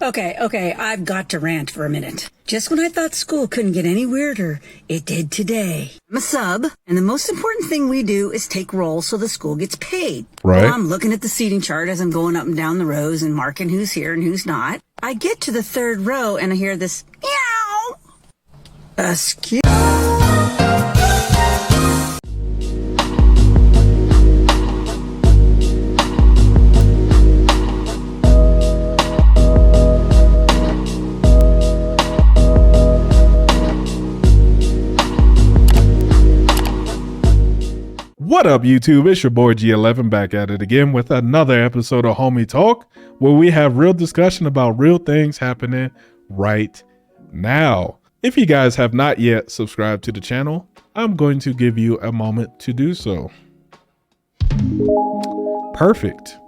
Okay, I've got to rant for a minute. Just when I thought school couldn't get any weirder, it did today. I'm a sub, and the most important thing we do is take roll so the school gets paid. Right. Well, I'm looking at the seating chart as I'm going up and down the rows and marking who's here and who's not. I get to the third row and I hear this meow. Excuse. What up, YouTube? It's your boy G11 back at it again with another episode of Homie Talk, where we have real discussion about real things happening right now. If you guys have not yet subscribed to the channel, I'm going to give you a moment to do so. Perfect.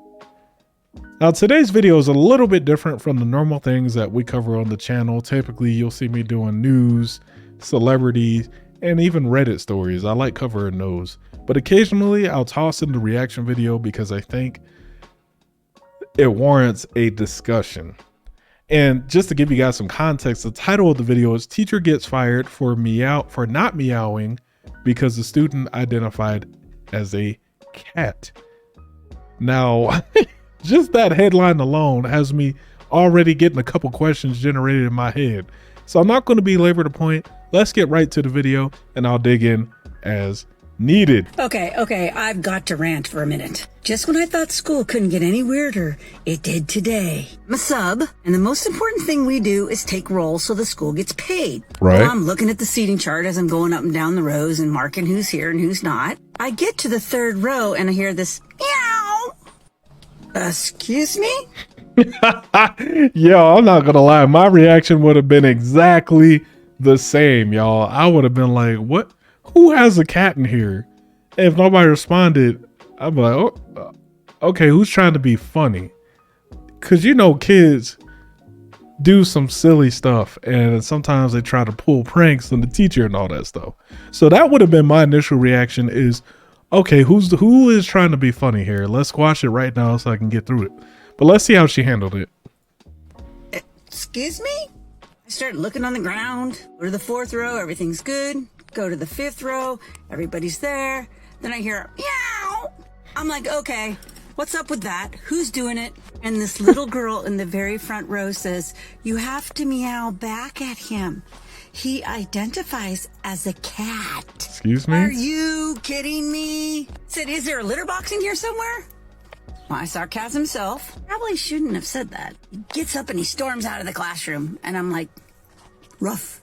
Now, today's video is a little bit different from the normal things that we cover on the channel. Typically, you'll see me doing news, celebrities, and even Reddit stories. I like covering those. But occasionally I'll toss in the reaction video because I think it warrants a discussion. And just to give you guys some context, the title of the video is Teacher Gets Fired for not meowing because the student identified as a cat. Now, just that headline alone has me already getting a couple questions generated in my head. So I'm not going to belabor the point. Let's get right to the video and I'll dig in as needed. Okay, I've got to rant for a minute. Just when I thought school couldn't get any weirder, it did today. I'm a sub, and the most important thing we do is take roll so the school gets paid. Right. Well, I'm looking at the seating chart as I'm going up and down the rows and marking who's here and who's not. I get to the third row and I hear this meow. Excuse me? Yo, I'm not gonna lie, my reaction would have been exactly the same, y'all. I would have been like, what? Who has a cat in here? And if nobody responded, I'm like, oh, okay, who's trying to be funny? Because you know kids do some silly stuff and sometimes they try to pull pranks on the teacher and all that stuff. So that would have been my initial reaction is, okay, who is trying to be funny here? Let's squash it right now so I can get through it. But let's see how she handled it. Excuse me? I start looking on the ground. Go to the fourth row, everything's good. Go to the fifth row, everybody's there. Then I hear meow. I'm like, okay, what's up with that? Who's doing it? And this little girl in the very front row says, you have to meow back at him. He identifies as a cat. Excuse me? Are you kidding me? Said, is there a litter box in here somewhere? My sarcasm self probably shouldn't have said that. He gets up and he storms out of the classroom. And I'm like, rough.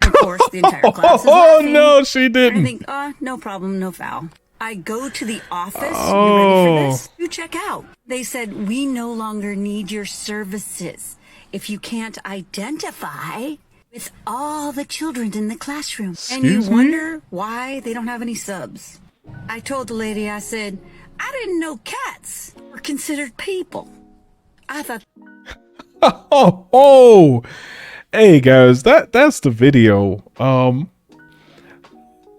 Of course, the entire class is laughing. No, she didn't. I think, no problem, no foul. I go to the office. You ready for this? You check out. They said, we no longer need your services if you can't identify with all the children in the classroom. And you wonder why they don't have any subs. I told the lady, I said, I didn't know cats were considered people. I thought... Hey guys, that's the video.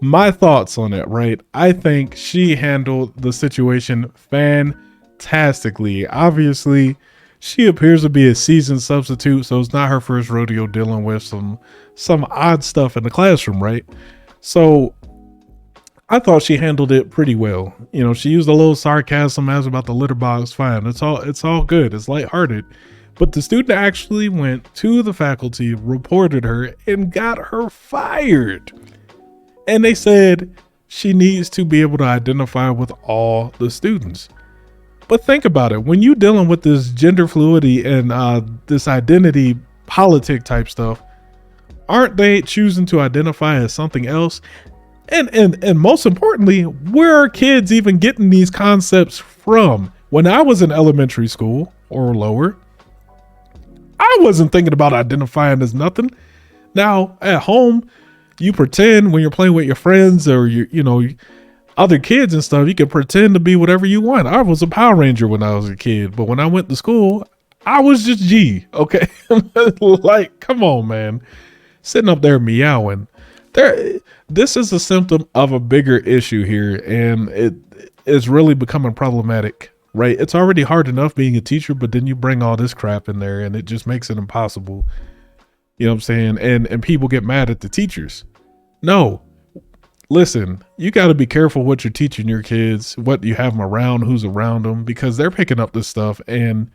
My thoughts on it, right? I think she handled the situation fantastically. Obviously, she appears to be a seasoned substitute, so it's not her first rodeo dealing with some odd stuff in the classroom, right? So I thought she handled it pretty well. You know, she used a little sarcasm as about the litter box. Fine, it's all good. It's lighthearted. But the student actually went to the faculty, reported her, and got her fired. And they said she needs to be able to identify with all the students. But think about it. When you're dealing with this gender fluidity and this identity politic type stuff, aren't they choosing to identify as something else? And most importantly, where are kids even getting these concepts from? When I was in elementary school or lower, I wasn't thinking about identifying as nothing. Now at home, you pretend when you're playing with your friends or you know other kids and stuff, you can pretend to be whatever you want. I was a Power Ranger when I was a kid, but when I went to school, I was just G. Okay, like come on, man, sitting up there meowing. This is a symptom of a bigger issue here, and it is really becoming problematic right? It's already hard enough being a teacher, but then you bring all this crap in there and it just makes it impossible. You know what I'm saying? And people get mad at the teachers. No, listen, you got to be careful what you're teaching your kids, what you have them around, who's around them, because they're picking up this stuff. And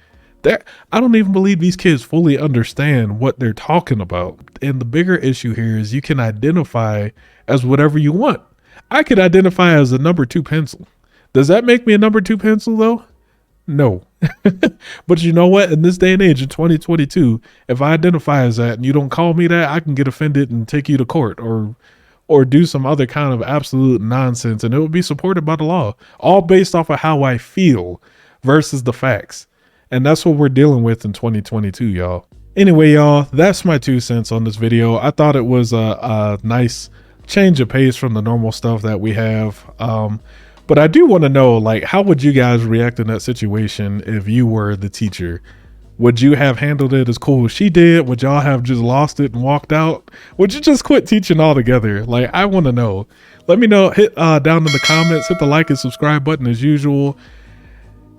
I don't even believe these kids fully understand what they're talking about. And the bigger issue here is you can identify as whatever you want. I could identify as a number 2 pencil. Does that make me a number 2 pencil though? No. But you know what? In this day and age, in 2022, if I identify as that and you don't call me that, I can get offended and take you to court or do some other kind of absolute nonsense, and it will be supported by the law, all based off of how I feel versus the facts. And that's what we're dealing with in 2022, y'all. Anyway, y'all, that's my 2 cents on this video. I thought it was a nice change of pace from the normal stuff that we have. But I do want to know, like, how would you guys react in that situation if you were the teacher? Would you have handled it as cool as she did? Would y'all have just lost it and walked out? Would you just quit teaching altogether? Like, I want to know. Let me know. Hit down in the comments. Hit the like and subscribe button as usual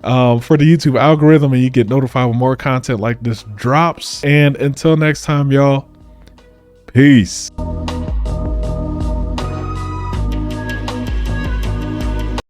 for the YouTube algorithm, and you get notified when more content like this drops. And until next time, y'all, peace.